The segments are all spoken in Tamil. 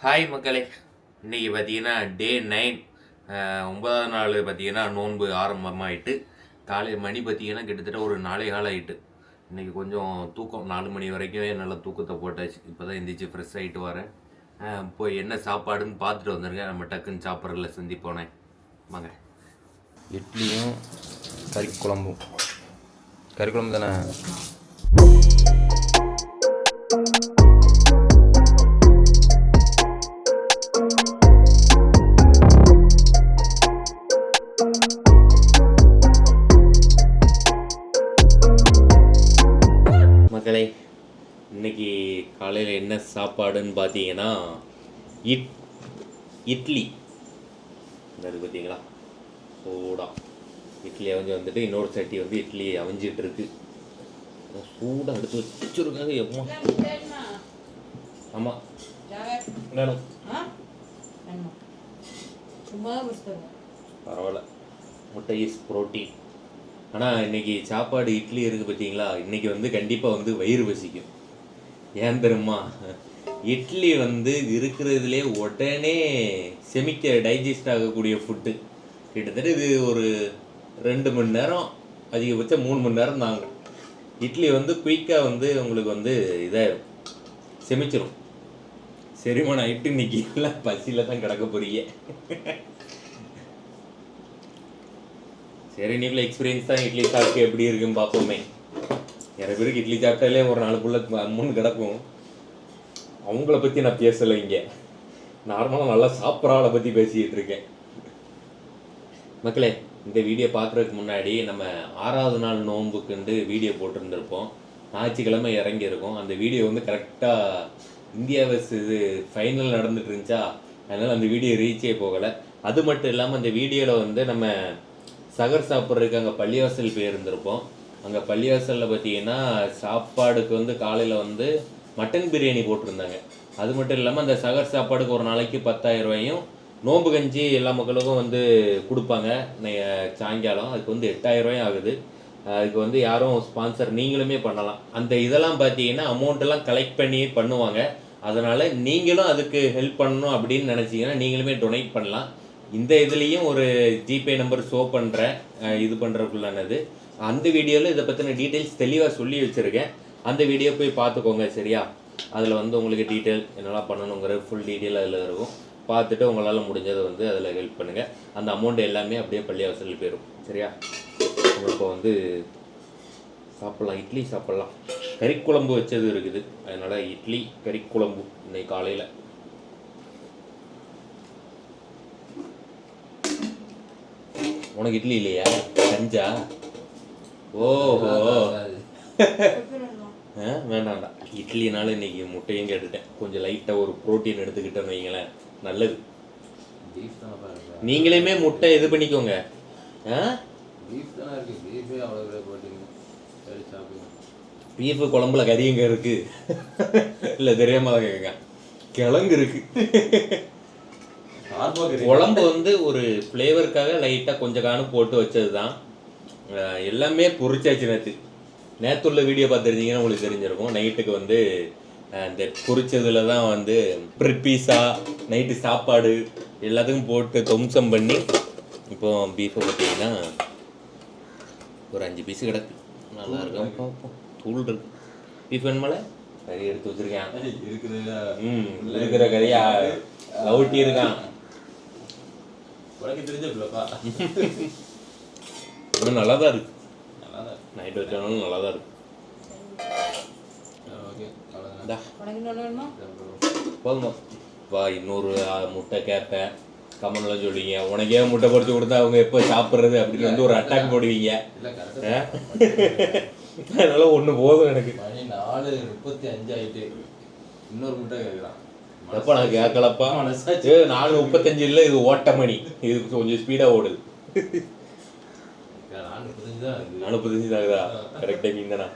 ஹாய் மக்களே, இன்றைக்கி பார்த்தீங்கன்னா டே 9, 9ஆவது நாள் பார்த்தீங்கன்னா நோன்பு ஆரம்பமாகிட்டு. காலையில் மணி பார்த்தீங்கன்னா கிட்டத்தட்ட ஒரு 4:15 ஆகிட்டு. இன்றைக்கி கொஞ்சம் தூக்கம் 4 மணி வரைக்கும் நல்லா தூக்கத்தை போட்டாச்சு. இப்போ தான் எந்திரிச்சு ஃப்ரெஷ் ஆகிட்டு வரேன். போய் என்ன சாப்பாடுன்னு பார்த்துட்டு வந்துருங்க. நம்ம டக்குன்னு சாப்பிட்றதுல சந்திப்போனேன் வாங்க. இட்லியும் கறி குழம்பும். கறி குழம்பு தானே? மக்களே, இன்றைக்கி காலையில் என்ன சாப்பாடுன்னு பார்த்தீங்கன்னா இட்லி அது பார்த்தீங்களா, சூடாக இட்லி வந்துட்டு இன்னொரு சட்டி வந்து இட்லி அவிஞ்சிட்டு இருக்கு. சூடாக எடுத்து வச்சுருக்காங்க. எப்போ ஆமாம் வேணும், பரவாயில்ல, முட்டை இஸ் ப்ரோட்டீன். ஆனால் இன்றைக்கி சாப்பாடு இட்லி இருக்குது பார்த்தீங்களா, இன்றைக்கி வந்து கண்டிப்பாக வந்து வயிறு பசிக்கும். ஏன் தெரியுமா, இட்லி வந்து இருக்கிறதுலே உடனே டைஜஸ்ட் ஆகக்கூடிய ஃபுட்டு. கிட்டத்தட்ட இது ஒரு 2 மணி நேரம், அதிகபட்சம் 3 மணி நேரம் தாங்க. இட்லி வந்து குயிக்காக வந்து உங்களுக்கு வந்து இதாகிடும், செமிச்சிடும். செரிமானம் ஆகிட்டு இன்றைக்கி எல்லாம் பசியில் தான் கிடக்க போறீங்க. சரி, நீங்களே எக்ஸ்பீரியன்ஸ் தான். இட்லி சாப்பிட்டு எப்படி இருக்குன்னு பார்ப்போமே. நிறைய பேருக்கு இட்லி சாப்பிட்டாலே ஒரு 4 புள்ள 3 கிடக்கும். அவங்கள பற்றி நான் பேசலை இங்கே. நார்மலாக நல்லா சாப்பிட்ற ஆளை பற்றி பேசிக்கிட்டு இருக்கேன். மக்களே, இந்த வீடியோ பார்க்குறதுக்கு முன்னாடி நம்ம 6ஆவது நாள் நோன்புக்குண்டு வீடியோ போட்டிருந்துருப்போம். ஞாயிற்றுக்கிழமை இறங்கியிருக்கோம். அந்த வீடியோ வந்து கரெக்டாக இந்தியா வெர்ஸ் இது ஃபைனல் நடந்துட்டு இருந்துச்சா, அதனால் அந்த வீடியோ ரீச்சே போகலை. அது மட்டும் இல்லாமல் அந்த வீடியோவில் வந்து நம்ம சகர் சாப்பிட்றதுக்கு அங்கே பள்ளிவாசல் போயிருந்திருப்போம். அங்கே பள்ளிவாசலில் பார்த்தீங்கன்னா சாப்பாடுக்கு வந்து காலையில் வந்து மட்டன் பிரியாணி போட்டிருந்தாங்க. அது மட்டும் இல்லாமல் அந்த சகர் சாப்பாடுக்கு ஒரு நாளைக்கு 10,000 ரூபாயும் நோம்பு கஞ்சி எல்லா மக்களுக்கும் வந்து கொடுப்பாங்க சாயங்காலம். அதுக்கு வந்து 8,000 ரூபாயும் ஆகுது. அதுக்கு வந்து யாரும் ஸ்பான்சர் நீங்களுமே பண்ணலாம். அந்த இதெல்லாம் பார்த்தீங்கன்னா அமௌண்ட்டெல்லாம் கலெக்ட் பண்ணி பண்ணுவாங்க. அதனால் நீங்களும் அதுக்கு ஹெல்ப் பண்ணணும் அப்படின்னு நினச்சிங்கன்னா நீங்களுமே டொனேட் பண்ணலாம். இந்த இதுலேயும் ஒரு ஜிபே நம்பர் ஷோ பண்ணுறேன், இது பண்ணுறதுக்குள்ளானது. அந்த வீடியோவில் இதை பற்றின டீட்டெயில்ஸ் தெளிவாக சொல்லி வச்சுருக்கேன். அந்த வீடியோ போய் பார்த்துக்கோங்க, சரியா? அதில் வந்து உங்களுக்கு டீட்டெயில் என்னெல்லாம் பண்ணணுங்கிற ஃபுல் டீட்டெயில் அதில் இருக்கும். பார்த்துட்டு உங்களால் முடிஞ்சதை வந்து அதில் ஹெல்ப் பண்ணுங்கள். அந்த அமௌண்ட் எல்லாமே அப்படியே பள்ளிவாசலில் போயிடும், சரியா? இப்போ வந்து சாப்பிட்லாம், இட்லி சாப்பிட்லாம். கறிக்குழம்பு வச்சது இருக்குது, அதனால் இட்லி கறிக்குழம்பு இன்னைக்கு காலையில். உனக்கு இட்லி இல்லையா, கஞ்சா? ஓஹோ, வேண்டாம்டா. இட்லினால இன்னைக்கு முட்டையும் கேட்டுட்டேன். கொஞ்சம் லைட்டாக ஒரு ப்ரோட்டீன் எடுத்துக்கிட்டேன்னு வைங்களேன், நல்லது. நீங்களுமே முட்டை இது பண்ணிக்கோங்க. பீஃபு குழம்புல கறிங்க இருக்கு இல்லை தெரியாம தான் கேட்க, கிழங்கு இருக்கு. குழம்பு வந்து ஒரு ஃப்ளேவருக்காக லைட்டாக கொஞ்சம் காணும் போட்டு வச்சது தான். எல்லாமே பொரிச்சாச்சு. நேற்றுள்ள வீடியோ பார்த்துருந்தீங்கன்னா உங்களுக்கு தெரிஞ்சிருக்கும். நைட்டுக்கு வந்து இந்த பொரிச்சதுல தான் வந்து பிரெட் பீஸா, நைட்டு சாப்பாடு எல்லாத்துக்கும் போட்டு தொம்சம் பண்ணி இப்போ பீஃபை பார்த்தீங்கன்னா ஒரு 5 பீஸு கிடக்கு. நல்லா இருக்கும், பார்ப்போம். தூள் இருக்கு. பீஃப் வேணுமால கறி எடுத்து வச்சுருக்கேன். இருக்கிற கறியா லவுட்டி இருக்கான். இன்னும் நல்லா தான் இருக்கு. நைட் வச்சாலும் நல்லா தான் இருக்கு. போதுமா வா, இன்னொரு முட்டை கேட்பேன், கமெண்ட்லாம் சொல்லுவீங்க. உனக்கே முட்டை பொறிச்சு கொடுத்தா அவங்க எப்போ சாப்பிட்றது அப்படின்னு வந்து ஒரு அட்டாக் போடுவீங்க. அதனால ஒன்று போதும் எனக்கு. 4:35 ஆயிட்டு இன்னொரு முட்டை கேட்குறான். எப்போ நான் கேட்கலப்பா. 4:35 இல்லை, இது ஓட்ட மணி, இது கொஞ்சம் ஸ்பீடாக ஓடுது. 4:35 தான் ஆகுதா? கரெக்ட் டைமிங் தானா?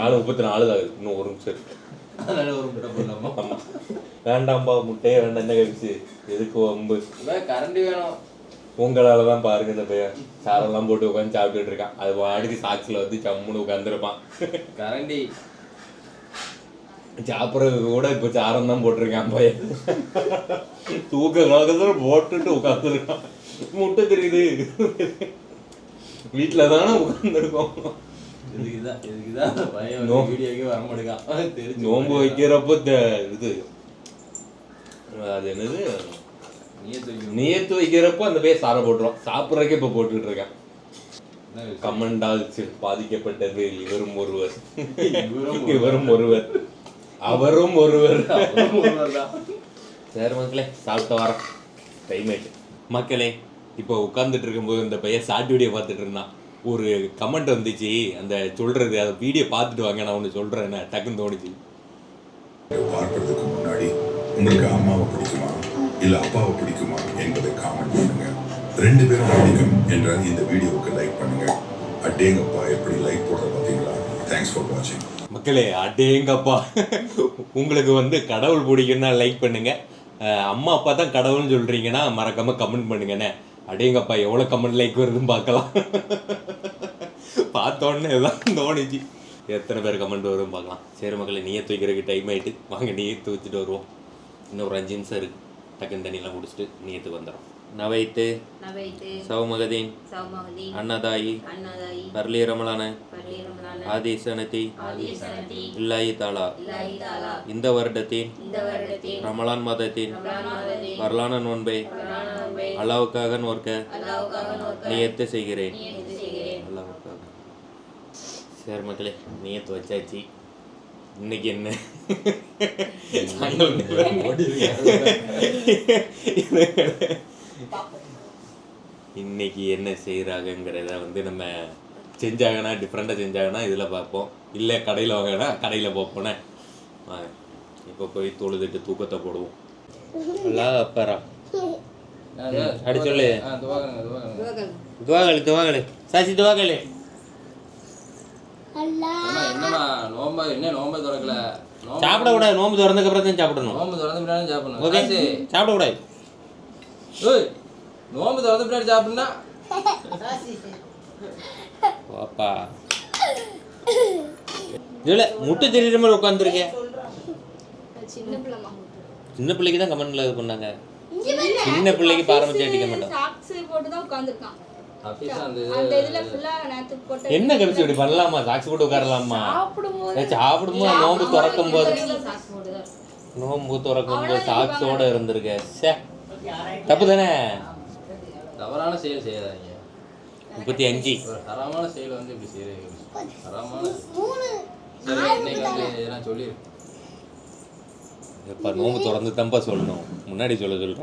4:34 ஆகுது. இன்னும் ஒரு நிமிஷம் இருக்கு. ஆமாம், வேண்டாம்பா முட்டையே வேண்டாம். என்ன கழிச்சு எதுக்கு வம்பு? கரண்ட் வேணும். உங்களால தான் பாருங்க, இந்த பையன் சாரெல்லாம் போட்டு உட்காந்து சாப்பிட்டுட்டு இருக்கான். அது வாடிக்கு சாக்ஸில் வந்து சம்முன்னு உட்காந்துருப்பான். கரண்டி சாப்பிட்றது கூட இப்போ சாரம் தான் போட்டிருக்கேன் பையன். தூக்க கலக்கத்துல போட்டுட்டு உட்காந்துருக்கான். முட்டை தெரியுது. வீட்டில் தானே உட்காந்துருக்கோம். இதுக்குதான் அந்த பையன் வீடியோக்கே வர மாட்டேங்கான். தெரிஞ்சு நோன்பு வைக்கிறப்போ இது அது என்னது நியத்து வைக்கிறப்போ அந்த பையன் சாரை போட்டுரும். சாப்பிட்றதுக்கே இப்போ போட்டுக்கிட்டு இருக்கேன். கமெண்டால் பாதிக்கப்பட்டது இவரும் ஒருவர், இவரும் ஒருவர், அவரும் ஒருவர். சரி மக்களே, சாப்பிட்டு வரோம். டைம் ஆயிட்டு மக்களே. இப்போ உட்காந்துட்டு இருக்கும்போது இந்த பையன் ஷார்ட் வீடியோ பார்த்துட்டு இருந்தான். ஒரு கமெண்ட் வந்துச்சு, அந்த சொல்றது அதை வீடியோ பார்த்துட்டு வாங்க, நான் ஒன்று சொல்றேன், டக்குன்னு தோணுச்சு. பார்க்கறதுக்கு முன்னாடி உங்களுக்கு அம்மாவை பிடிக்குமா இல்ல அப்பாவை பிடிக்குமா என்பதை காமெண்ட் பண்ணுங்க. 2 பேரும் பிடிக்கும் என்ற இந்த வீடியோவுக்கு லைக் பண்ணுங்க. அடேங்கப்பா எப்படி லைக் போடுற பாத்தீங்களா? தேங்க்ஸ் ஃபார் வாட்சிங். மக்களே, அடேங்கப்பா, உங்களுக்கு கடவுள் பிடிக்குன்னா லைக் பண்ணுங்க. அம்மா அப்பா தான் கடவுள்னு சொல்றீங்கன்னா மறக்காம கமெண்ட் பண்ணுங்கண்ணே. அடேங்கப்பா, எவ்வளோ கமெண்ட் லைக் வருதுன்னு பார்க்கலாம். பார்த்தோன்னே தான் தோணுச்சு, எத்தனை பேர் கமெண்ட் வரும்னு பார்க்கலாம். சரி மக்களே, நீயத்து வைக்கிறதுக்கு டைம் ஆகிட்டு, வாங்க நீயத்து வச்சுட்டு வருவோம். இன்னும் ஒரு 5 நிமிஷம் இருக்கு. டக்குன்னு தண்ணியெல்லாம் குடிச்சிட்டு நீயத்துக்கு வந்துடும். நவைத்து சௌமகதீன் அன்னதாயி பர்லி ரமலான ஆதிசனதி இல்லாயி தாலா இந்த வருடத்தின் ரமலான் மாதத்தின் வரலான நோன்பை அல்லாவுக்காக நோர்க்க நியத்து செய்கிறேன். அல்லாவுக்காக. சரி மக்களே, நியத்து வச்சாச்சு. இன்னைக்கு என்ன இன்னைக்கு என்ன செய்கிறாங்கங்கிறத நம்ம செஞ்சாங்கன்னா டிஃப்ரெண்ட்டாக செஞ்சாங்கன்னா இதில் பார்ப்போம். இல்லை கடையில் வாங்கினா கடையில் பார்ப்போனே. இப்போ போய் தொழுதுட்டு தூக்கத்தை போடுவோம். எல்லாம் அப்பறா அடி சொல்லு. துவாகளி துவாகளி சாசி துவாகளி. என்னமா நோம்பு என்ன நோம்பு திறக்கல? சாப்பிடக்கூடாது. நோம்பு திறந்ததுக்கு அப்புறம் தான் சாப்பிடணும். நோம்பு திறந்த பின்னாடி சாப்பிடணும். ஓகே, சாப்பிடக்கூடாது. ஏய், நோம்பு திறந்த பின்னாடி சாப்பிடுனா பாப்பா இல்லை முட்டை தெரியுற மாதிரி உட்காந்துருக்கேன். சின்ன பிள்ளைக்கு தான் கமெண்ட்ல இது பண்ணாங்க. சின்ன பிள்ளைக்கு பாரம்பரிய அடிக்க மாட்டோம். என்ன கழிச்சு இப்படி பண்ணலாமா? சாக்ஸ் போட்டு உட்காரலாமா? சாப்பிடும்போது நோம்பு திறக்கும் போது சாக்ஸோட இருந்திருக்க. தப்பு தானே? தவறான செயல் செய்யாதீங்க. 35 ஒரு தரமான செயல் இப்படி செய்யறீங்க. தரமான சரி, இன்னைக்கு இதெல்லாம் சொல்லிரு. எப்பா நோம்பு திறந்து தான்ப்பா சொல்லணும். முன்னாடி சொல்றேன்.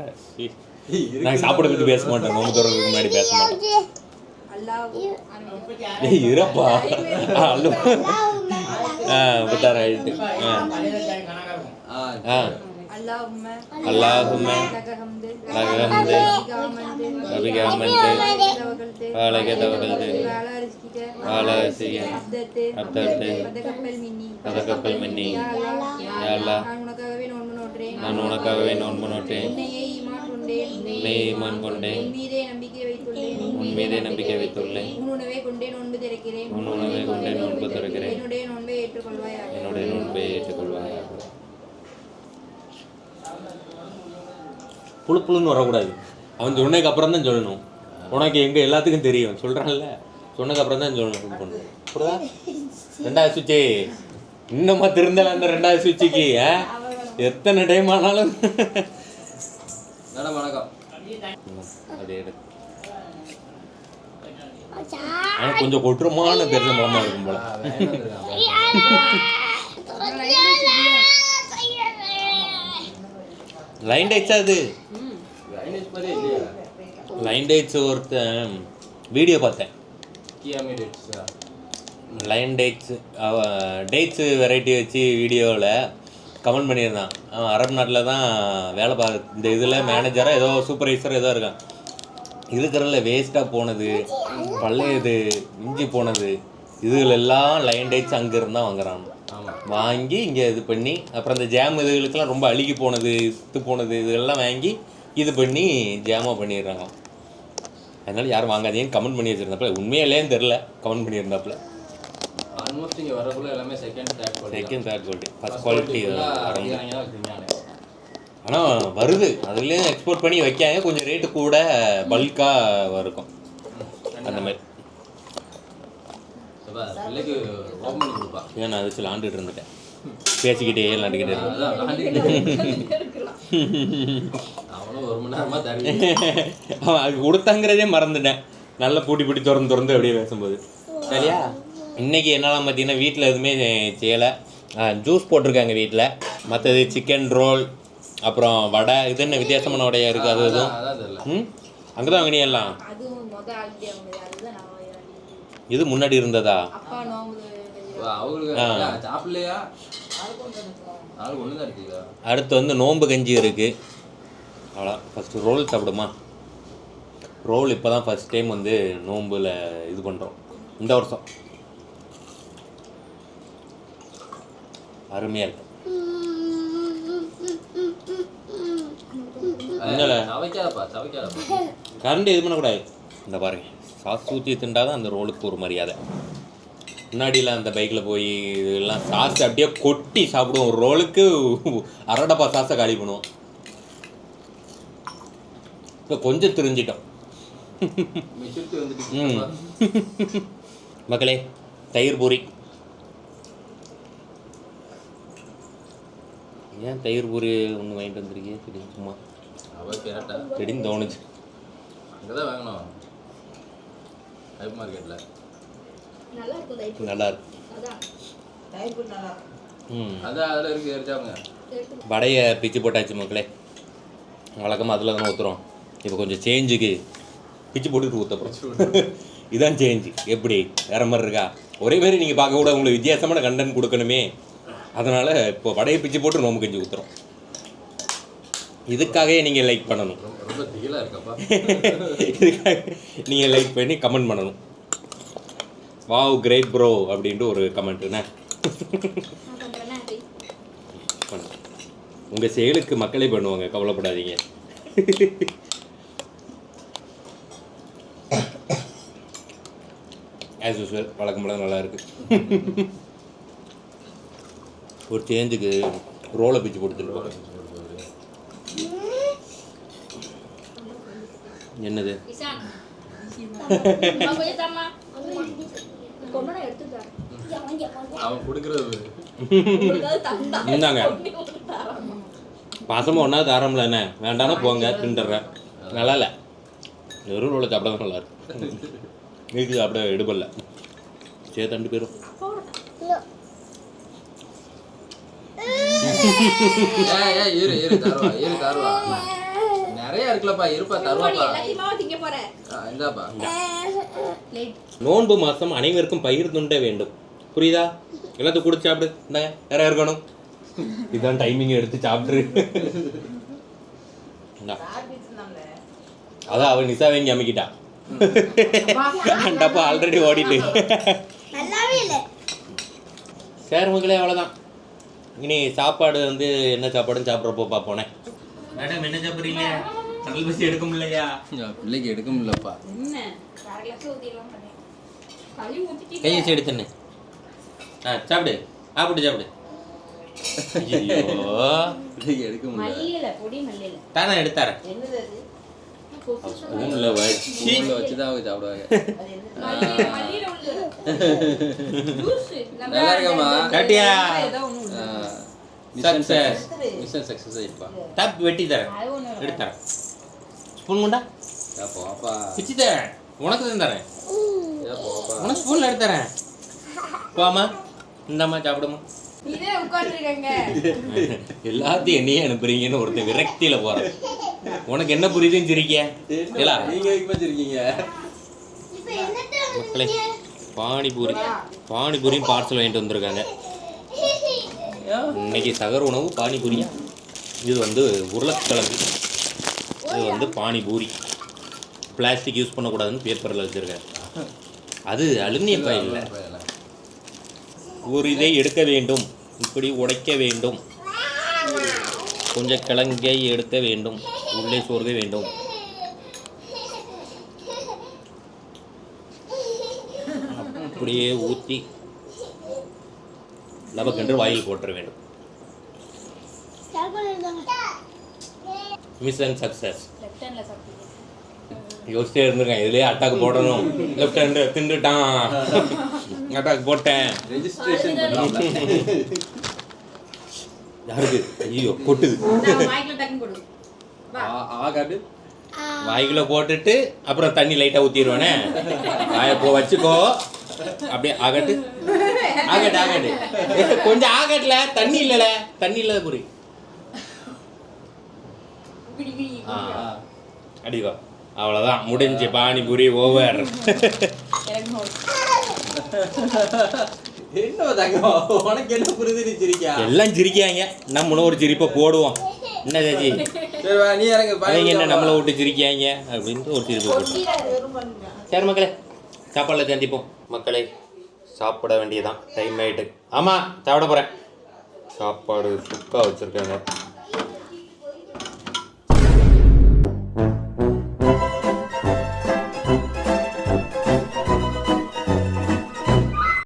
நான் சாப்பிட பற்றி பேச மாட்டேன். நோம்பு திறக்கிறதுக்கு முன்னாடி பேச மாட்டேன். இருப்பா ரைட்டு. அல்லாஹும்ம லகஹம்து வபிகஹம்து வலக தவகல்து வாலா ரிஸ்கிக அப்தத்து ததகப்பல் மின்னி. யா அல்லாஹ், நான் உனக்காகவே நோன்பு நோட்டேன். உன்னை ஈமான் கொண்டேன். உன் மீதே நம்பிக்கை வைத்துள்ளேன். உன் உணவை கொண்டே நோன்பு திறக்கிறேன். என்னுடைய நோன்பை ஏற்றுக்கொள்வாயாக. புழு புழுன்னு வரக்கூடாது. அவன் சொன்னதுக்கு அப்புறம் தான் சொல்லணும். உனக்கு எங்கே எல்லாத்துக்கும் தெரியும் சொல்கிறான்ல, சொன்னதுக்கு அப்புறம் தான் சொல்லணும். புரியுதா? 2வது சுவிட்சு இன்னுமா திருந்தல. அந்த 2வது சுவிட்சுக்கு எத்தனை டைம் ஆனாலும் அதே எடுத்து ஆனால் கொஞ்சம் கொட்டுறமான தெரிஞ்ச மாமா இருக்கும் போல. லைன் டைட்ஸா? அது லைன் டைட்ஸ் ஒருத்தன் வீடியோ பார்த்தேன். லைன் டேட்ஸு டேட்ஸு வெரைட்டி வச்சு வீடியோவில் கமெண்ட் பண்ணியிருந்தான். அவன் அரபு நாட்டில் தான் வேலை பார்க்க, இந்த இதில் மேனேஜராக ஏதோ சூப்பர்வைசர் ஏதோ இருக்கான். இருக்கிறதுல வேஸ்ட்டாக போனது, பழையது, மிஞ்சி போனது, இதுகளெல்லாம் லைன் டேட்ஸ் அங்கேருந்து தான் வாங்குறான். வாங்கி இங்கே இது பண்ணி அப்புறம் இந்த ஜாம் இதுகளுக்கெல்லாம் ரொம்ப அழுகி போனது, இத்து போனது இதெல்லாம் வாங்கி இது பண்ணி ஜாமாக பண்ணிடுறாங்க. அதனால யாரும் வாங்காதீங்கன்னு கமெண்ட் பண்ணி வச்சுருந்தாப்புல. உண்மையிலேன்னு தெரில, கமெண்ட் பண்ணியிருந்தாப்புல. ஆல்மோஸ்ட் இங்கே வரக்குள்ள எல்லாமே second third second third quality first quality வச்சுருந்தாங்க. ஆனால் வருது அதுலேயும் எக்ஸ்போர்ட் பண்ணி வைக்காங்க, கொஞ்சம் ரேட்டு கூட பல்காக இருக்கும் அந்த மாதிரி. பிள்ளைக்கு ஓப்பன் பண்ணி கொடுப்பா. ஏன் நான் அது விளாண்டுட்டு இருந்துட்டேன், பேசிக்கிட்டே விளாண்டுக்கிட்டே இருந்தேன். அதான் விளாண்டுக்கிட்டு அவனும் 1 மணி நேரமாக தருவி அவன் அது கொடுத்தாங்கிறதே மறந்துட்டேன், நல்லா பூட்டி பூட்டி திறந்து அப்படியே பேசும்போது. சரியா, இன்றைக்கி என்னெல்லாம் பார்த்தீங்கன்னா வீட்டில் எதுவுமே செய்யலை, ஜூஸ் போட்டிருக்காங்க வீட்டில். மற்றது சிக்கன் ரோல், அப்புறம் வடை. இது என்ன வித்தியாசமான வடையாக இருக்குது அது எதுவும்? அதான் தெரியல. அங்கே தான் வாங்கினே எல்லாம். இது முன்னாடி இருந்ததா? அவங்களுக்கு சாப்பிடலையா? ஆள் ஒன்று தான் இருக்குதா? அடுத்து வந்து நோம்பு கஞ்சி இருக்குது. அவ்வளோ. ஃபஸ்ட்டு ரோல் சாப்பிடுமா? ரோல் இப்போ தான் ஃபஸ்ட் டைம் வந்து நோம்பில் இது பண்ணுறோம் இந்த வருஷம். அருமையாக இருக்கு. கரண்டி இது பண்ணக்கூடாது. இந்த பாருங்க, சாஸ் ஊற்றி திண்டாதான் அந்த ரோலுக்கு ஒரு மரியாதை. முன்னாடிலாம் அந்த பைக்கில் போய் இதெல்லாம் சாஸ் அப்படியே கொட்டி சாப்பிடுவோம். ஒரு ரோலுக்கு அரடப்பா சாஸை காலி பண்ணுவோம். இப்போ கொஞ்சம் தெரிஞ்சிட்டோம். மக்களே, தயிர் பூரி. ஏன் தயிர் பூரி ஒன்று வாங்கிட்டு வந்துருக்கீங்க? சரி, சும்மா செடின்னு தோணுச்சு. அங்கே தான் வாங்கணும், ஹைப் மார்க்கெட்டில். நல்லா இருக்கு. அதான் அதில் இருக்குது எடுத்தாங்க. வடையை பிச்சு போட்டாச்சு மக்களே. வழக்கமாக அதில் தானே ஊற்றுறோம். இப்போ கொஞ்சம் சேஞ்சுக்கு பிச்சு போட்டுட்டு ஊற்றப்போம். இதுதான் சேஞ்சு. எப்படி வேறு மாதிரி இருக்கா? ஒரே மாதிரி நீங்கள் பார்க்க கூட உங்களுக்கு வித்தியாசமான கண்டென்ட் கொடுக்கணுமே, அதனால் இப்போ வடையை பிச்சு போட்டு நோம்பு கஞ்சி ஊற்றுறோம். இதுக்காகவே நீங்கள் லைக் பண்ணணும். ரொம்ப திகிலாக இருக்கப்பா. இதுக்காக நீங்கள் லைக் பண்ணி கமெண்ட் பண்ணணும். வாவ் கிரேட் ப்ரோ அப்படின்ட்டு ஒரு கமெண்ட்டுண்ணே. உங்கள் செயலுக்கு மக்களே பண்ணுவாங்க, கவலைப்படாதீங்க. ஆஸ் யூஸ்வல் வழக்கம் போல நல்லா இருக்கு. ஒரு சேஞ்சுக்கு ரோலை பிச்சு கொடுத்துருக்கோம். என்னது? அவன் கொடுக்குறது இந்தாங்க, பாசமாக ஒன்றா தாரம்ல, என்ன வேண்டானா போங்க தின்ட்டுறேன். நல்லா இல்லை, வெறும் ரோலை சாப்பிட தான் நல்லா இருக்கு. வீட்டுக்கு சாப்பிட எடுபடல. சரி, 2 பேரும் நிறைய இருக்குல்லப்பா, இருப்பா தருவாப்பா. இந்தாப்பா. நோன்பு மாதம் அனைவருக்கும் பயிர் துண்ட வேண்டும், புரியுதா? எல்லாத்தையும் கொடுத்து சாப்பிடு. இந்தாங்க, நிறையா இருக்கணும். இதுதான் டைமிங், எடுத்து சாப்பிட்ரு. அதான் அவன் நிசா வாங்கி அமைக்கிட்டா. டப்பா ஆல்ரெடி ஓடிட்டு. சரி மக்களே, அவ்வளோதான். இனி சாப்பாடு வந்து என்ன சாப்பாடுன்னு சாப்பிட்றப்போ பார்ப்போனே. மேடம் என்ன சாப்பிட்றீங்க? கடல் பசி எடுக்க முடியலையா? பிள்ளைக்கு எடுக்க முடியலப்பா. கையை எடுத்துன்னு சாப்பிடு. சாப்பிட்டு சாப்பிடு. பிள்ளைக்கு எடுக்க முடியல. தானே எடுத்தாரேன். ஸ்பூன்ல வச்சுதான் அவங்க சாப்பிடுவாங்க. நல்லா இருக்கமா காட்டியா? மிஷன் சக்சஸ் ஆயிடுப்பா. டாப் வெட்டி தரேன், எடுத்துறேன். ஸ்பூன் கொண்டா, போப்பா. பிச்சு தரேன். உனக்கு தான் தரேன். போப்பா, உனக்கு ஸ்பூன்ல எடுத்துறேன். போமா, இந்தாம்மா சாப்பிடுமா. எல்லாத்தையும் என்னையே அனுப்புறீங்கன்னு ஒருத்தர் விரக்தியில போறேன். உனக்கு என்ன புரியுதுன்னு சிரிக்க? நீங்க வச்சிருக்கீங்க மக்களே. பானிபூரியும் பார்சல் வாங்கிட்டு வந்திருக்காங்க. இன்னைக்கு சகர் உணவு பானிபூரியா? இது வந்து உருளைக்கிழங்கு, இது வந்து பானிபூரி. பிளாஸ்டிக் யூஸ் பண்ணக்கூடாதுன்னு பேப்பரில் வச்சுருக்காங்க. அது அலுமினியம் பாயில். ஒரு இதை எடுக்க வேண்டும், இப்படி உடைக்க வேண்டும், கொஞ்சம் கிழங்கை எடுக்க வேண்டும், உள்ளே சோர்க வேண்டும். அப்படியே ஊற்றி லபக்கென்று வாயில் போட்டுற வேண்டும். Mission success. யோசிச்சே இருந்திருக்கேன், இதுலேயே அட்டாக் போடணும். லெஃப்ட் ஹேண்டு தின்னுட்டான், அட்டாக் போட்டேன். ரெஜிஸ்ட்ரேஷன் யாருக்கு? ஐயோ கொட்டுது. ஆகாது. வாய்க்குள்ள போட்டுட்டு அப்புறம் தண்ணி லைட்டாக ஊற்றிடுவானே. போ வச்சுக்கோ. அப்படியே ஆகட்டு ஆகட்டு ஆகட்டு. கொஞ்சம் ஆகட்டல, தண்ணி இல்லைல, தண்ணி இல்லாத புரி. அடிக்கோ, அவ்வளோதான் முடிஞ்சு. பானிபூரி ஓவர். என்ன தங்கம், உனக்கு என்ன புரியுது? சிரிக்கா எல்லாம் சிரிக்காங்க, நம்மளும் ஒரு சிரிப்பை போடுவோம். என்ன சாச்சி, சரி வா, நீ இறங்கு. அவங்க என்ன நம்மளை விட்டு சிரிக்காங்க அப்படின்ட்டு ஒரு சிரிப்பு போடுவோம். சரி மக்களே, சாப்பாடில் சந்திப்போம். மக்களே, சாப்பிட வேண்டியதான், டைம் ஆகிட்டு. ஆமாம், சாப்பிட போகிறேன். சாப்பாடு சுக்கா வச்சுருக்காங்க.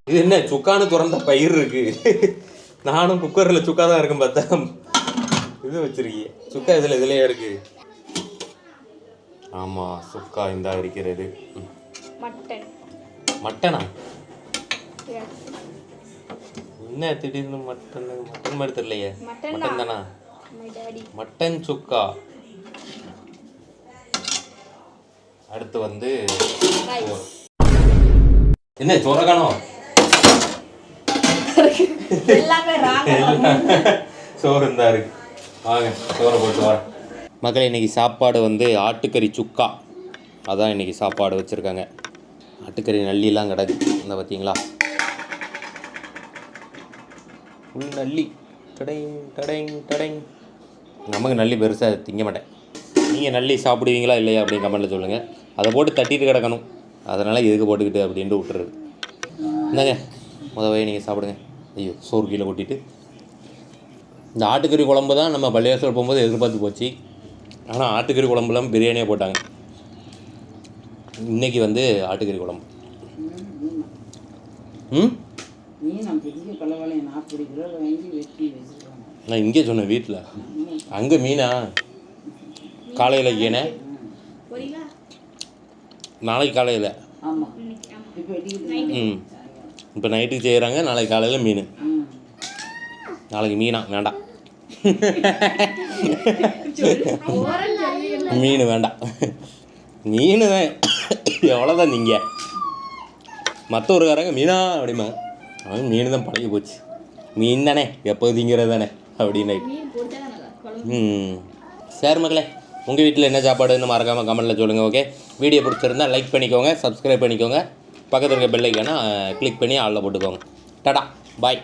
இது என்ன சுக்கான்னு திறந்த பயிர் இருக்கு. நானும் குக்கரில் சுக்கா தான் இருக்கும் பார்த்தா இது வச்சிருக்கீங்க. சுக்கா இதுலயே இருக்கு. ஆமாம், சுக்கா இந்த இருக்கிறது. மட்டனா? என்ன திடீர்னு மட்டன்? மட்டன் மாதிரி தெரியலையே. மட்டன் தானா? மட்டன் சுக்கா. அடுத்து வந்து என்ன சோறகானோ? சோறு இருந்தா இருக்கு. வாங்க சோறை போட்டு வரேன். மக்களே, இன்றைக்கி சாப்பாடு வந்து ஆட்டுக்கறி சுக்கா. அதான் இன்றைக்கி சாப்பாடு வச்சுருக்காங்க. ஆட்டுக்கறி நல்லிலாம் கிடக்கு, இந்த பார்த்தீங்களா? ஃபுல் நல்லி. டடைங் டடைங் டடைங். நமக்கு நல்லி பெருசாக திங்க மாட்டேன். நீங்கள் நல்லி சாப்பிடுவீங்களா இல்லையா அப்படின்னு கமெண்ட்டில் சொல்லுங்கள். அதை போட்டு தட்டிட்டு கிடக்கணும், அதனால் எதுக்கு போட்டுக்கிட்டு அப்படின்ட்டு விட்டுறது. இந்தாங்க, முதவே நீங்கள் சாப்பிடுங்க. ஐயோ, சோறு கீழே கொட்டிட்டு. இந்த ஆட்டுக்கறி குழம்பு தான் நம்ம பள்ளியாசல் போகும்போது எதிர்பார்த்து போச்சு. ஆனால் ஆட்டுக்கறி குழம்புலாம் பிரியாணியாக போட்டாங்க. இன்றைக்கி வந்து ஆட்டுக்கறி குழம்பு. நான் இங்கே சொன்னேன் வீட்டில். அங்கே மீனா காலையில் ஏனே நாளைக்கு காலையில். இப்போ நைட்டுக்கு செய்கிறாங்க, நாளைக்கு காலையில் மீன். நாளைக்கு மீனா வேண்டாம். மீன் வேண்டாம், மீன் தான். எவ்வளோதான் நீங்கள் மற்ற ஊருக்காரங்க மீனா அப்படிமா. அவன் மீன் தான் பழகி போச்சு. மீன் தானே, எப்போ திங்கிறது தானே அப்படின்னு. சரி மக்களே, உங்கள் வீட்டில் என்ன சாப்பாடுன்னு மறக்காமல் கமெண்ட்டில் சொல்லுங்கள். ஓகே, வீடியோ பிடிச்சிருந்தா லைக் பண்ணிக்கோங்க, சப்ஸ்கிரைப் பண்ணிக்கோங்க, பக்கத்தில் இருக்க பெல் ஐக்கானை கிளிக் பண்ணி ஆளில் போட்டுக்கோங்க. டாடா, பாய்.